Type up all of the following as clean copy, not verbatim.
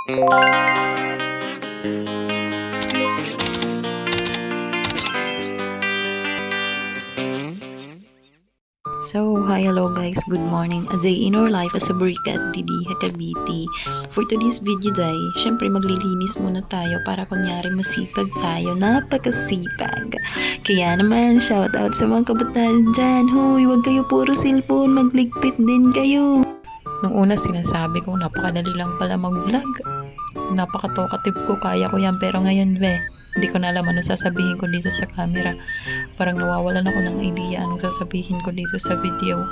So, hi, hello guys, good morning. A day in our life as a Brika at Didi Hakabiti. For today's video day, syempre maglilinis muna tayo para kunyari masipag tayo. Napakasipag. Kaya naman, shout out sa mga kabataan dyan. Huy, wag kayo puro cellphone, magligpit din kayo. Nung una sinasabi ko, napakadali lang pala mag-vlog. Napaka-talkative ko, kaya ko yan. Pero ngayon, hindi ko na alam ano sasabihin ko dito sa camera. Parang nawawalan ako ng idea anong sasabihin ko dito sa video.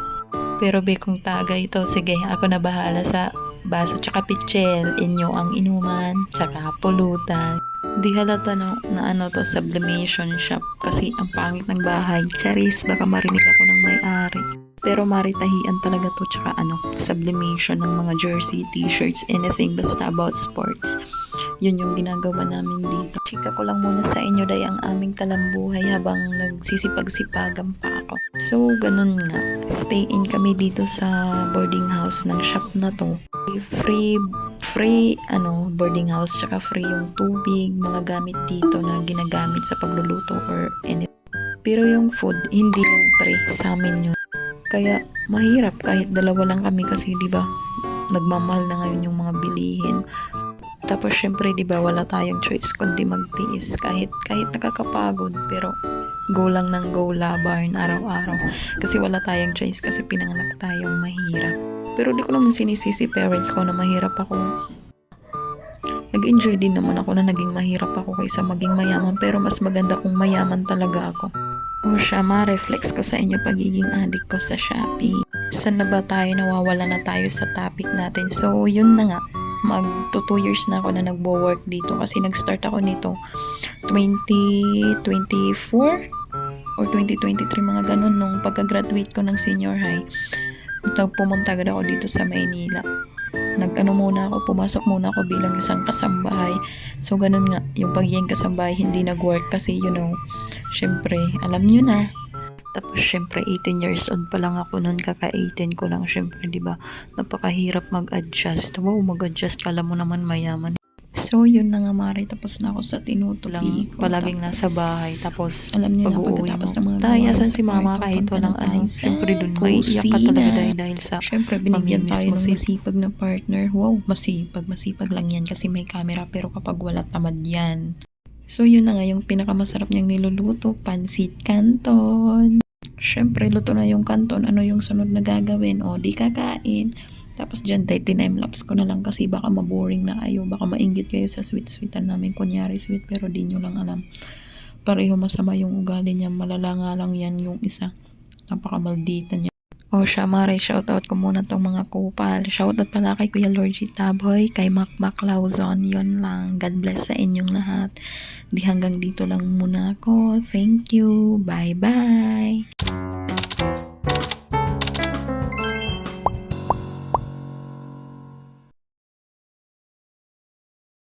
Pero kung taga ito, sige, ako na bahala sa baso tsaka pichel. Inyo ang inuman, tsaka pulutan. Di halata na ano to, sublimation shop. Kasi ang pangit ng bahay. Charis, baka marinig ako ng may-ari. Pero maritahian talaga to, tsaka sublimation ng mga jersey, t-shirts, anything basta about sports. Yun yung ginagawa namin dito. Chika ko lang muna sa inyo day ang aming talambuhay habang nagsisipag-sipagan pa ako. So, ganun nga. Stay in kami dito sa boarding house ng shop na to. Free boarding house, tsaka free yung tubig, mga gamit dito na ginagamit sa pagluluto or anything. Pero yung food, hindi yung pre sa amin yun. Kaya mahirap kahit dalawa lang kami kasi 'di ba? Nagmamahal na ngayon yung mga bilihin. Tapos syempre 'di ba wala tayong choice kundi magtiis kahit nakakapagod pero go lang ng go laban araw-araw. Kasi wala tayong choice kasi pinanganak tayong mahirap. Pero di ko naman sinisisi parents ko na mahirap ako. Nag-enjoy din naman ako na naging mahirap ako kaysa maging mayaman, pero mas maganda kung mayaman talaga ako. O siya, ma-reflex ko sa inyo pagiging addict ko sa Shopee. Saan na ba tayo? Nawawala na tayo sa topic natin. So, yun na nga. Mag 2 years na ako na nagbo-work dito kasi nag-start ako nito 2024 or 2023, mga ganun, nung pagka-graduate ko ng senior high. Pumunta agad ako dito sa Maynila. Pumasok muna ako bilang isang kasambahay. So, ganun nga, yung pagiging kasambahay hindi nag-work kasi, syempre, alam nyo na. Tapos, syempre, 18 years old pa lang ako noon, kaka-18 ko lang, syempre, di ba? Napakahirap mag-adjust. Wow, mag-adjust, kala mo naman mayaman. So, yun na nga, Mari. Tapos na ako sa tinutulang. Palaging nasa bahay. Tapos, alam niyo na pagkatapos ng mga tayasan si mama kahit walang syempre dun may iyak ka talaga dahil sa syempre binigyan tayo ng si masipag na partner. Wow, masipag lang yan kasi may camera, pero kapag wala, tamad yan. So yun na nga yung pinakamasarap niyang niluluto, pansit canton. Syempre luto na yung canton, ano yung sunod na gagawin? O di kakain. Tapos dyan, time-lapse ko na lang kasi baka maboring na kayo. Baka mainggit kayo sa sweet-sweetan namin. Kunyari sweet pero di nyo lang alam. Pareho masama yung ugali niya. Malala nga lang yan yung isa. Napakamaldita niya. O siya, Mare, shoutout ko muna tong mga kupal. Shoutout pala kay Kuya Lorgie Taboy, kay Mac Lauzon. Yun lang. God bless sa inyong lahat. Di hanggang dito lang muna ako. Thank you. Bye-bye.